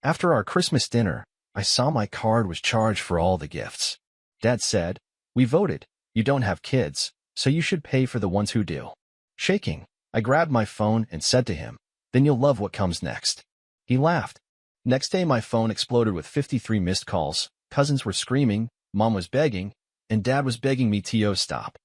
After our Christmas dinner, I saw my card was charged for all the gifts. Dad said, "We voted. You don't have kids, so you should pay for the ones who do." Shaking, I grabbed my phone and said to him, "Then you'll love what comes next." He laughed. Next day, my phone exploded with 53 missed calls. Cousins were screaming, Mom was begging, and Dad was begging me to stop.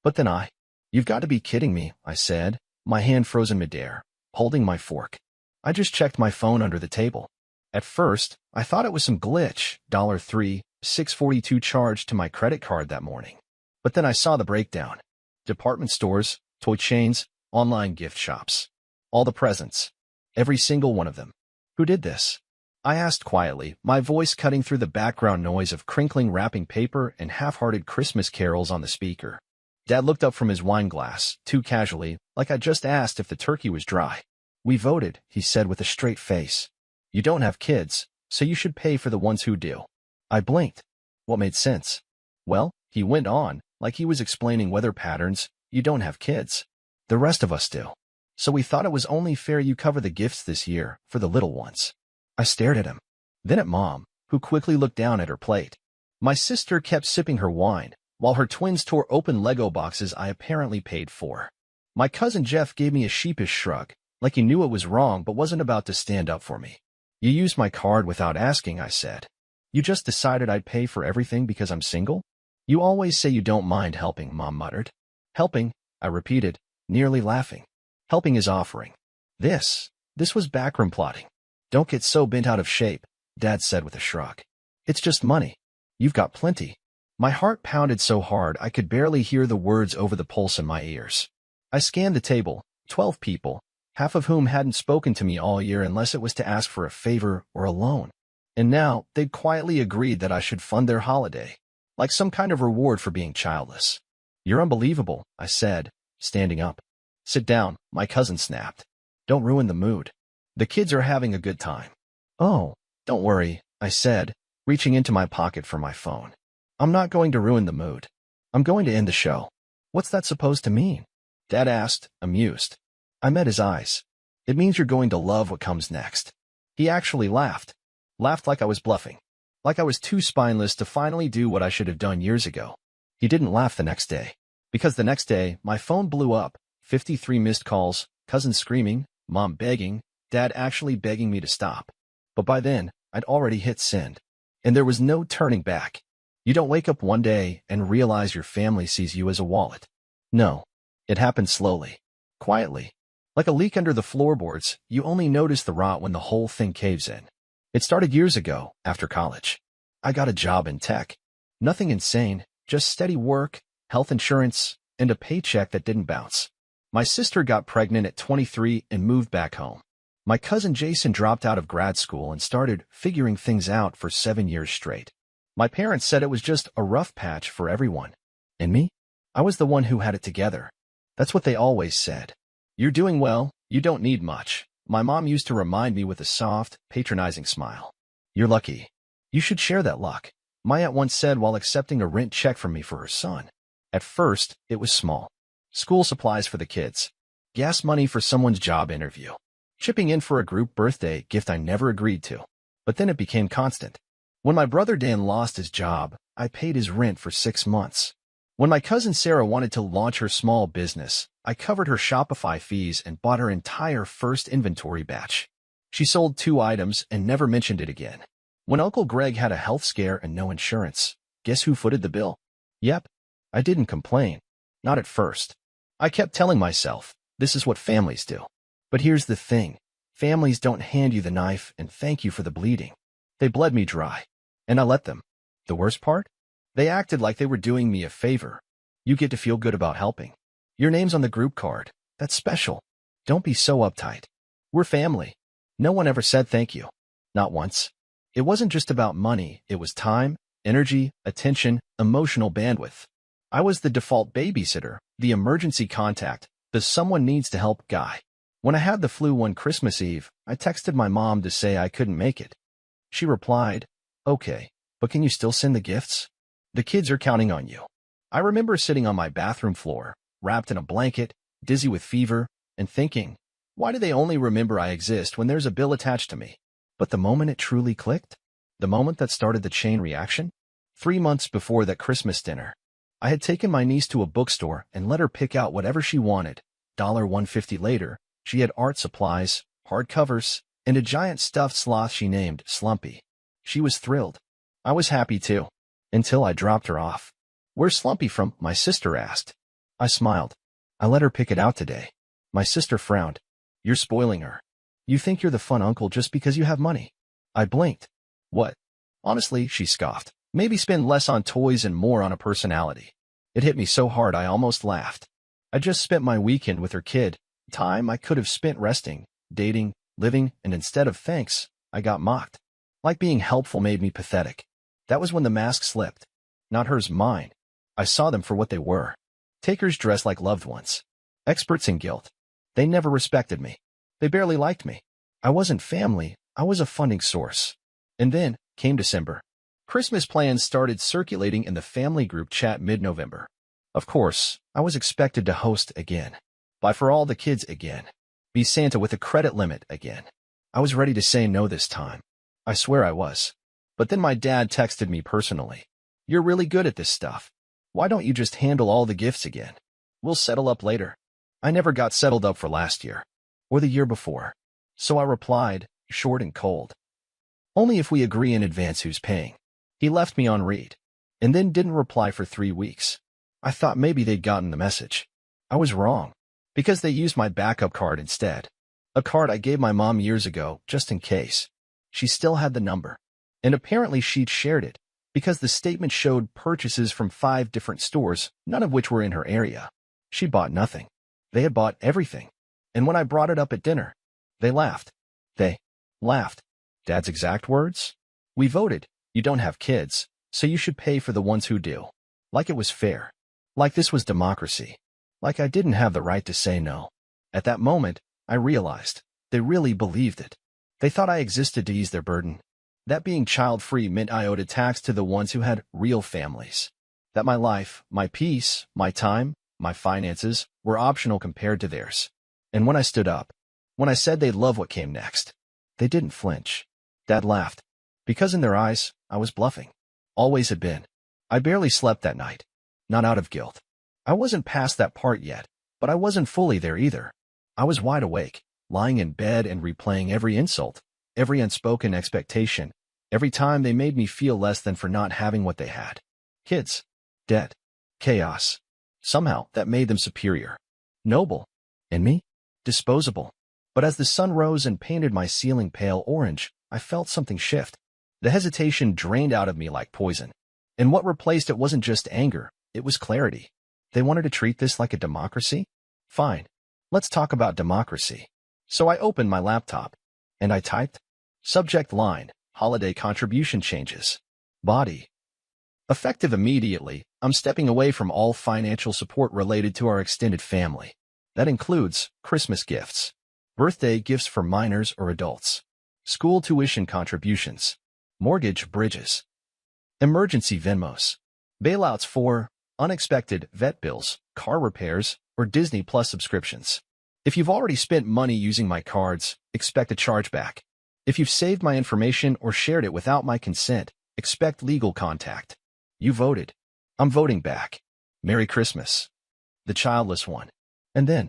But then "You've got to be kidding me," I said, my hand frozen midair, holding my fork. I just checked my phone under the table. At first, I thought it was some glitch, $3,642 charged to my credit card that morning. But then I saw the breakdown. Department stores, toy chains, online gift shops. All the presents. Every single one of them. Who did this? I asked quietly, my voice cutting through the background noise of crinkling wrapping paper and half-hearted Christmas carols on the speaker. Dad looked up from his wine glass, too casually, like I just asked if the turkey was dry. "We voted," he said with a straight face. "You don't have kids, so you should pay for the ones who do." I blinked. What made sense? "Well," he went on, like he was explaining weather patterns, "you don't have kids. The rest of us do. So we thought it was only fair you cover the gifts this year for the little ones." I stared at him, then at Mom, who quickly looked down at her plate. My sister kept sipping her wine, while her twins tore open Lego boxes I apparently paid for. My cousin Jeff gave me a sheepish shrug, like he knew it was wrong but wasn't about to stand up for me. "You used my card without asking," I said. "You just decided I'd pay for everything because I'm single?" "You always say you don't mind helping," Mom muttered. "Helping," I repeated, nearly laughing. "Helping is offering." This was backroom plotting. "Don't get so bent out of shape," Dad said with a shrug. "It's just money. You've got plenty." My heart pounded so hard I could barely hear the words over the pulse in my ears. I scanned the table, 12 people, half of whom hadn't spoken to me all year unless it was to ask for a favor or a loan. And now they'd quietly agreed that I should fund their holiday, like some kind of reward for being childless. "You're unbelievable," I said, standing up. "Sit down," my cousin snapped. "Don't ruin the mood. The kids are having a good time." "Oh, don't worry," I said, reaching into my pocket for my phone. "I'm not going to ruin the mood. I'm going to end the show." "What's that supposed to mean?" Dad asked, amused. I met his eyes. "It means you're going to love what comes next." He actually laughed. Laughed like I was bluffing. Like I was too spineless to finally do what I should have done years ago. He didn't laugh the next day. Because the next day, my phone blew up. 53 missed calls, cousins screaming, Mom begging, Dad actually begging me to stop. But by then, I'd already hit send. And there was no turning back. You don't wake up one day and realize your family sees you as a wallet. No. It happened slowly. Quietly. Like a leak under the floorboards, you only notice the rot when the whole thing caves in. It started years ago, after college. I got a job in tech. Nothing insane, just steady work, health insurance, and a paycheck that didn't bounce. My sister got pregnant at 23 and moved back home. My cousin Jason dropped out of grad school and started figuring things out for 7 years straight. My parents said it was just a rough patch for everyone. And me? I was the one who had it together. That's what they always said. "You're doing well, you don't need much," my mom used to remind me with a soft, patronizing smile. "You're lucky. You should share that luck," my aunt once said while accepting a rent check from me for her son. At first, it was small. School supplies for the kids. Gas money for someone's job interview. Chipping in for a group birthday gift I never agreed to. But then it became constant. When my brother Dan lost his job, I paid his rent for 6 months. When my cousin Sarah wanted to launch her small business, I covered her Shopify fees and bought her entire first inventory batch. She sold 2 items and never mentioned it again. When Uncle Greg had a health scare and no insurance, guess who footed the bill? Yep. I didn't complain. Not at first. I kept telling myself, this is what families do. But here's the thing. Families don't hand you the knife and thank you for the bleeding. They bled me dry. And I let them. The worst part? They acted like they were doing me a favor. You get to feel good about helping. Your name's on the group card. That's special. Don't be so uptight. We're family. No one ever said thank you. Not once. It wasn't just about money. It was time, energy, attention, emotional bandwidth. I was the default babysitter, the emergency contact, the someone needs to help guy. When I had the flu one Christmas Eve, I texted my mom to say I couldn't make it. She replied, "Okay, but can you still send the gifts? The kids are counting on you." I remember sitting on my bathroom floor, wrapped in a blanket, dizzy with fever, and thinking, why do they only remember I exist when there's a bill attached to me? But the moment it truly clicked, the moment that started the chain reaction, 3 months before that Christmas dinner, I had taken my niece to a bookstore and let her pick out whatever she wanted. $1.50 later, she had art supplies, hardcovers, and a giant stuffed sloth she named Slumpy. She was thrilled. I was happy too. Until I dropped her off. "Where's Slumpy from?" my sister asked. I smiled. "I let her pick it out today." My sister frowned. "You're spoiling her. You think you're the fun uncle just because you have money." I blinked. "What?" "Honestly," she scoffed. "Maybe spend less on toys and more on a personality." It hit me so hard I almost laughed. I just spent my weekend with her kid, time I could have spent resting, dating, living, and instead of thanks, I got mocked. Like being helpful made me pathetic. That was when the mask slipped. Not hers, mine. I saw them for what they were. Takers dressed like loved ones. Experts in guilt. They never respected me. They barely liked me. I wasn't family, I was a funding source. And then came December. Christmas plans started circulating in the family group chat mid-November. Of course, I was expected to host again. Buy for all the kids again. Be Santa with a credit limit again. I was ready to say no this time. I swear I was. But then my dad texted me personally. "You're really good at this stuff. Why don't you just handle all the gifts again? We'll settle up later." I never got settled up for last year. Or the year before. So I replied, short and cold. "Only if we agree in advance who's paying." He left me on read. And then didn't reply for 3 weeks. I thought maybe they'd gotten the message. I was wrong. Because they used my backup card instead. A card I gave my mom years ago, just in case. She still had the number. And apparently she'd shared it, because the statement showed purchases from 5 different stores, none of which were in her area. She bought nothing. They had bought everything. And when I brought it up at dinner, they laughed. They laughed. Dad's exact words? "We voted. You don't have kids, so you should pay for the ones who do." Like it was fair. Like this was democracy. Like I didn't have the right to say no. At that moment, I realized they really believed it. They thought I existed to ease their burden. That being child-free meant I owed a tax to the ones who had real families. That my life, my peace, my time, my finances were optional compared to theirs. And when I stood up, when I said they'd love what came next, they didn't flinch. Dad laughed. Because in their eyes, I was bluffing. Always had been. I barely slept that night. Not out of guilt. I wasn't past that part yet, but I wasn't fully there either. I was wide awake, lying in bed and replaying every insult, every unspoken expectation, every time they made me feel less than for not having what they had. Kids. Debt. Chaos. Somehow, that made them superior. Noble. And me? Disposable. But as the sun rose and painted my ceiling pale orange, I felt something shift. The hesitation drained out of me like poison. And what replaced it wasn't just anger, it was clarity. They wanted to treat this like a democracy? Fine. Let's talk about democracy. So I opened my laptop. And I typed. Subject line, holiday contribution changes. Body. Effective immediately, I'm stepping away from all financial support related to our extended family. That includes Christmas gifts, birthday gifts for minors or adults, school tuition contributions, mortgage bridges, emergency Venmos, bailouts for unexpected vet bills, car repairs, or Disney Plus subscriptions. If you've already spent money using my cards, expect a chargeback. If you've saved my information or shared it without my consent, expect legal contact. You voted. I'm voting back. Merry Christmas. The childless one. And then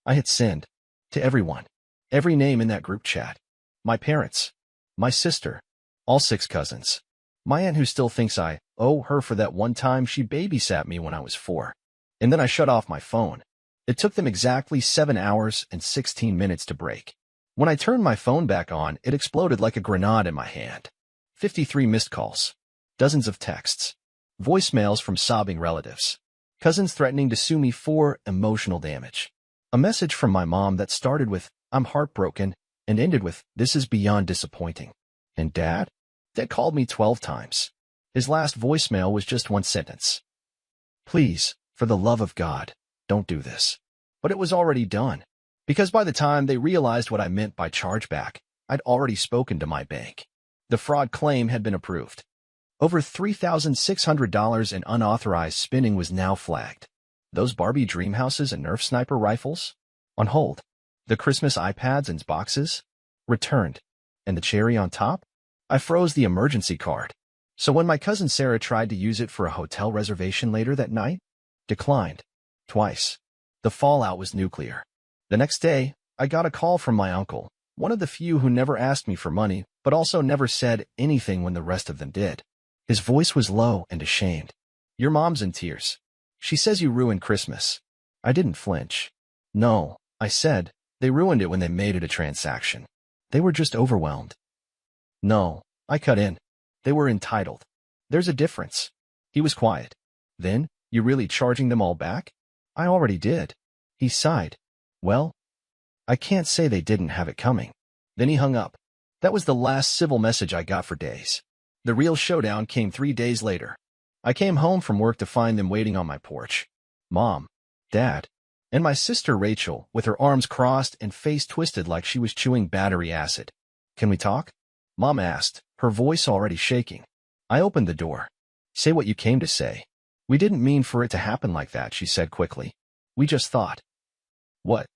I hit send to everyone. Every name in that group chat. My parents. My sister. All 6 cousins. My aunt who still thinks I owe her for that one time she babysat me when I was 4. And then I shut off my phone. It took them exactly 7 hours and 16 minutes to break. When I turned my phone back on, it exploded like a grenade in my hand. 53 missed calls. Dozens of texts. Voicemails from sobbing relatives. Cousins threatening to sue me for emotional damage. A message from my mom that started with, "I'm heartbroken," and ended with, "This is beyond disappointing." And Dad? Dad called me 12 times. His last voicemail was just one sentence. "Please, for the love of God, don't do this." But it was already done. Because by the time they realized what I meant by chargeback, I'd already spoken to my bank. The fraud claim had been approved. Over $3,600 in unauthorized spending was now flagged. Those Barbie dream houses and Nerf sniper rifles? On hold. The Christmas iPads and boxes? Returned. And the cherry on top? I froze the emergency card. So when my cousin Sarah tried to use it for a hotel reservation later that night, declined. Twice. The fallout was nuclear. The next day, I got a call from my uncle, one of the few who never asked me for money, but also never said anything when the rest of them did. His voice was low and ashamed. Your mom's in tears. She says you ruined Christmas. I didn't flinch. No, I said, they ruined it when they made it a transaction. They were just overwhelmed. No, I cut in. They were entitled. There's a difference. He was quiet. Then, you really charging them all back? I already did. He sighed. Well, I can't say they didn't have it coming. Then he hung up. That was the last civil message I got for days. The real showdown came 3 days later. I came home from work to find them waiting on my porch. Mom, Dad, and my sister Rachel, with her arms crossed and face twisted like she was chewing battery acid. Can we talk? Mom asked, her voice already shaking. I opened the door. Say what you came to say. We didn't mean for it to happen like that, she said quickly. We just thought. What?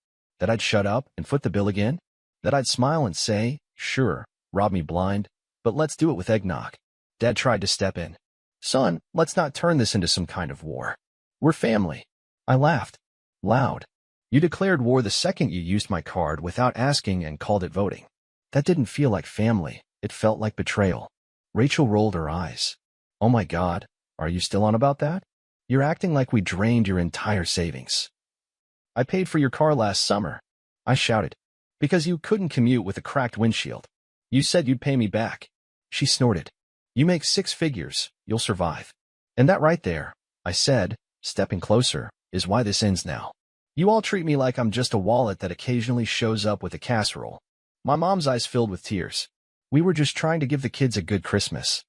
That I'd shut up and foot the bill again? That I'd smile and say, sure, rob me blind, but let's do it with eggnog. Dad tried to step in. Son, let's not turn this into some kind of war. We're family. I laughed. Loud. You declared war the second you used my card without asking and called it voting. That didn't feel like family. It felt like betrayal. Rachel rolled her eyes. Oh my God, are you still on about that? You're acting like we drained your entire savings. I paid for your car last summer. I shouted. Because you couldn't commute with a cracked windshield. You said you'd pay me back. She snorted. You make 6 figures, you'll survive. And that right there, I said, stepping closer, is why this ends now. You all treat me like I'm just a wallet that occasionally shows up with a casserole. My mom's eyes filled with tears. We were just trying to give the kids a good Christmas.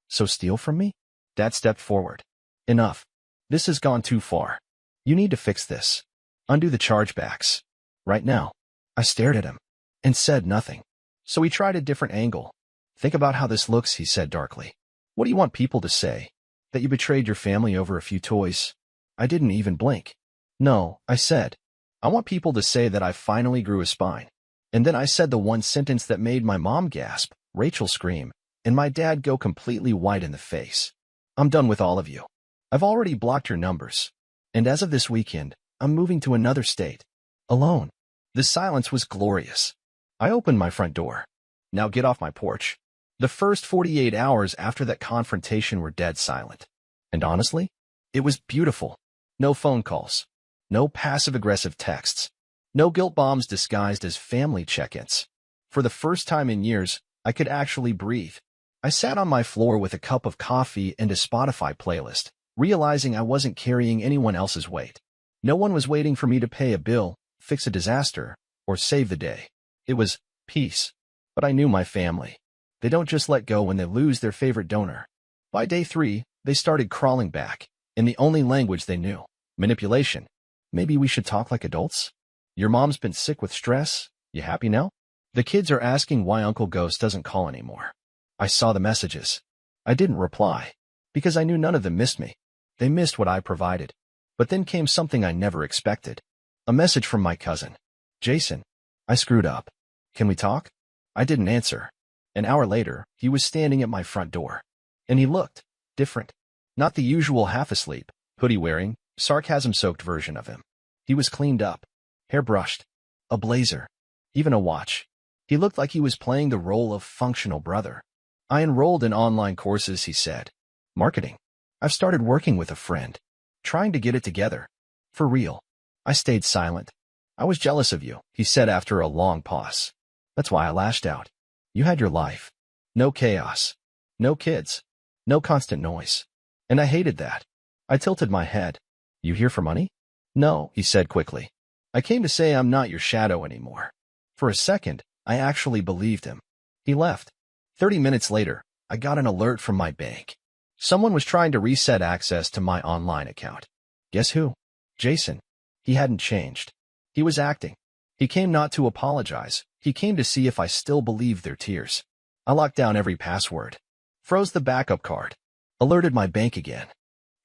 So steal from me? Dad stepped forward. Enough. This has gone too far. You need to fix this. Undo the chargebacks. Right now. I stared at him and said nothing. So he tried a different angle. Think about how this looks, he said darkly. What do you want people to say? That you betrayed your family over a few toys? I didn't even blink. No, I said. I want people to say that I finally grew a spine. And then I said the one sentence that made my mom gasp, Rachel scream, and my dad go completely white in the face. I'm done with all of you. I've already blocked your numbers. And as of this weekend, I'm moving to another state. Alone. The silence was glorious. I opened my front door. Now get off my porch. The first 48 hours after that confrontation were dead silent. And honestly, it was beautiful. No phone calls. No passive-aggressive texts. No guilt bombs disguised as family check-ins. For the first time in years, I could actually breathe. I sat on my floor with a cup of coffee and a Spotify playlist, realizing I wasn't carrying anyone else's weight. No one was waiting for me to pay a bill, fix a disaster, or save the day. It was peace. But I knew my family. They don't just let go when they lose their favorite donor. By day 3, they started crawling back, in the only language they knew. Manipulation. Maybe we should talk like adults? Your mom's been sick with stress. You happy now? The kids are asking why Uncle Ghost doesn't call anymore. I saw the messages. I didn't reply, because I knew none of them missed me. They missed what I provided. But then came something I never expected. A message from my cousin. Jason, I screwed up. Can we talk? I didn't answer. An hour later, he was standing at my front door. And he looked different. Not the usual half-asleep, hoodie-wearing, sarcasm-soaked version of him. He was cleaned up, hair brushed, a blazer, even a watch. He looked like he was playing the role of functional brother. I enrolled in online courses, he said. Marketing. I've started working with a friend. Trying to get it together. For real. I stayed silent. I was jealous of you, he said after a long pause. That's why I lashed out. You had your life. No chaos. No kids. No constant noise. And I hated that. I tilted my head. You here for money? No, he said quickly. I came to say I'm not your shadow anymore. For a second, I actually believed him. He left. 30 minutes later, I got an alert from my bank. Someone was trying to reset access to my online account. Guess who? Jason. He hadn't changed. He was acting. He came not to apologize. He came to see if I still believed their tears. I locked down every password. Froze the backup card. Alerted my bank again.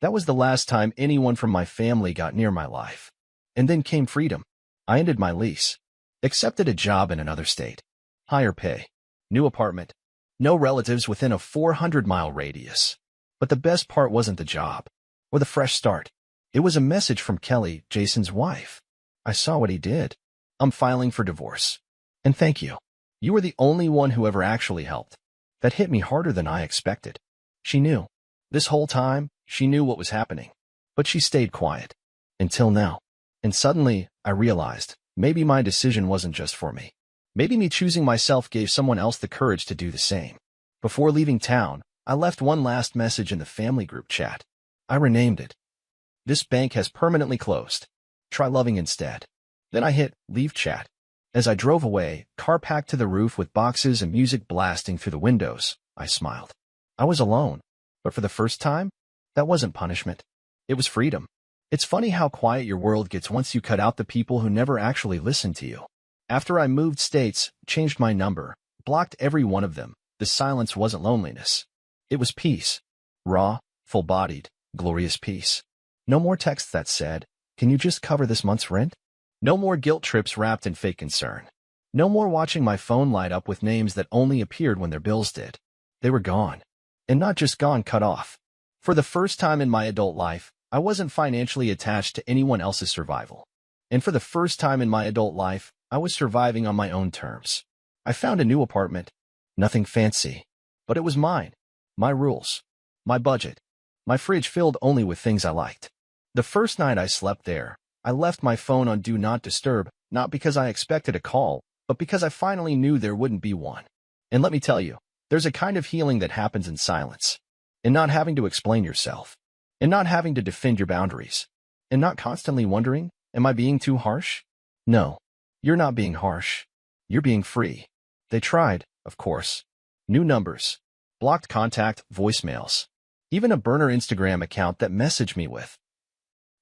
That was the last time anyone from my family got near my life. And then came freedom. I ended my lease. Accepted a job in another state. Higher pay. New apartment. No relatives within a 400-mile radius. But the best part wasn't the job or the fresh start. It was a message from Kelly, Jason's wife. I saw what he did. I'm filing for divorce. And thank you. You were the only one who ever actually helped. That hit me harder than I expected. She knew. This whole time, she knew what was happening. But she stayed quiet. Until now. And suddenly, I realized, maybe my decision wasn't just for me. Maybe me choosing myself gave someone else the courage to do the same. Before leaving town, I left one last message in the family group chat. I renamed it. This bank has permanently closed. Try loving instead. Then I hit leave chat. As I drove away, car packed to the roof with boxes and music blasting through the windows, I smiled. I was alone. But for the first time, that wasn't punishment. It was freedom. It's funny how quiet your world gets once you cut out the people who never actually listen to you. After I moved states, changed my number, blocked every one of them, the silence wasn't loneliness. It was peace. Raw, full-bodied, glorious peace. No more texts that said, "Can you just cover this month's rent?" No more guilt trips wrapped in fake concern. No more watching my phone light up with names that only appeared when their bills did. They were gone. And not just gone, cut off. For the first time in my adult life, I wasn't financially attached to anyone else's survival. And for the first time in my adult life, I was surviving on my own terms. I found a new apartment. Nothing fancy. But it was mine. My rules. My budget. My fridge filled only with things I liked. The first night I slept there, I left my phone on Do Not Disturb, not because I expected a call, but because I finally knew there wouldn't be one. And let me tell you, there's a kind of healing that happens in silence. In not having to explain yourself. In not having to defend your boundaries. In not constantly wondering, am I being too harsh? No, you're not being harsh. You're being free. They tried, of course. New numbers. Blocked contact, voicemails. Even a burner Instagram account that messaged me with,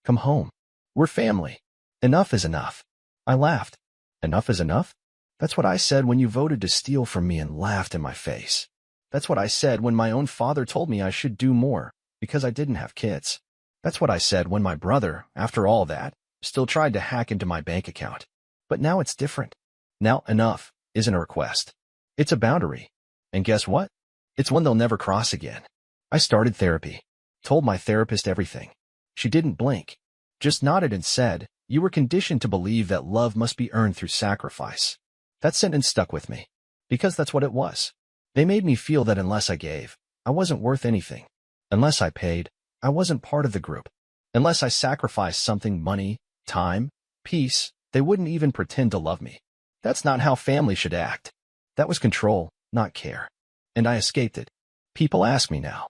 "Come home. We're family. Enough is enough." I laughed. Enough is enough? That's what I said when you voted to steal from me and laughed in my face. That's what I said when my own father told me I should do more because I didn't have kids. That's what I said when my brother, after all that, still tried to hack into my bank account. But now it's different. Now enough isn't a request. It's a boundary. And guess what? It's one they'll never cross again. I started therapy. Told my therapist everything. She didn't blink. Just nodded and said, "You were conditioned to believe that love must be earned through sacrifice." That sentence stuck with me. Because that's what it was. They made me feel that unless I gave, I wasn't worth anything. Unless I paid, I wasn't part of the group. Unless I sacrificed something, money, time, peace, they wouldn't even pretend to love me. That's not how family should act. That was control, not care. And I escaped it. People ask me now,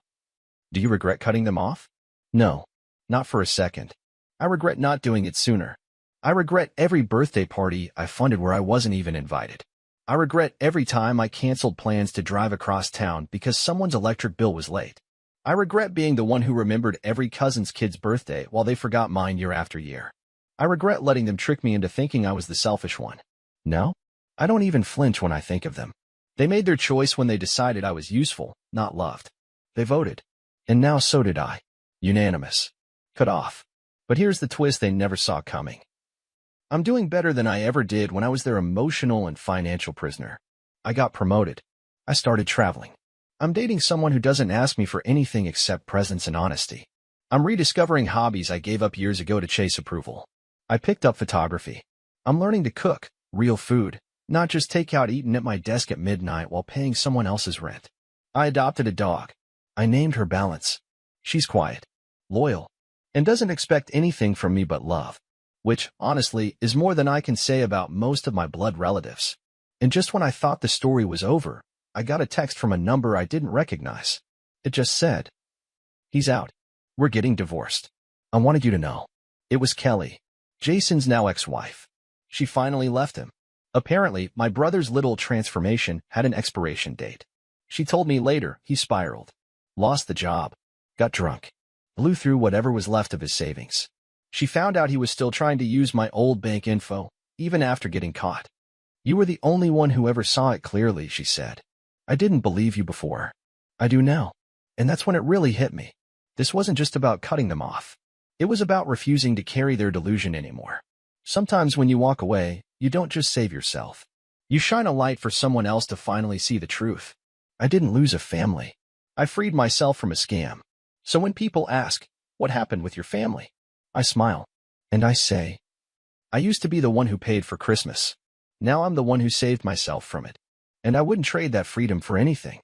"Do you regret cutting them off?" No, not for a second. I regret not doing it sooner. I regret every birthday party I funded where I wasn't even invited. I regret every time I canceled plans to drive across town because someone's electric bill was late. I regret being the one who remembered every cousin's kid's birthday while they forgot mine year after year. I regret letting them trick me into thinking I was the selfish one. No, I don't even flinch when I think of them. They made their choice when they decided I was useful, not loved. They voted. And now so did I. Unanimous. Cut off. But here's the twist they never saw coming. I'm doing better than I ever did when I was their emotional and financial prisoner. I got promoted. I started traveling. I'm dating someone who doesn't ask me for anything except presence and honesty. I'm rediscovering hobbies I gave up years ago to chase approval. I picked up photography. I'm learning to cook, real food, not just takeout eaten at my desk at midnight while paying someone else's rent. I adopted a dog. I named her Balance. She's quiet, loyal, and doesn't expect anything from me but love. Which, honestly, is more than I can say about most of my blood relatives. And just when I thought the story was over, I got a text from a number I didn't recognize. It just said, "He's out. We're getting divorced. I wanted you to know." It was Kelly, Jason's now ex-wife. She finally left him. Apparently, my brother's little transformation had an expiration date. She told me later he spiraled, lost the job, got drunk, blew through whatever was left of his savings. She found out he was still trying to use my old bank info, even after getting caught. "You were the only one who ever saw it clearly," she said. "I didn't believe you before. I do now." And that's when it really hit me. This wasn't just about cutting them off. It was about refusing to carry their delusion anymore. Sometimes when you walk away, you don't just save yourself. You shine a light for someone else to finally see the truth. I didn't lose a family. I freed myself from a scam. So when people ask, what happened with your family? I smile. And I say, I used to be the one who paid for Christmas. Now I'm the one who saved myself from it. And I wouldn't trade that freedom for anything.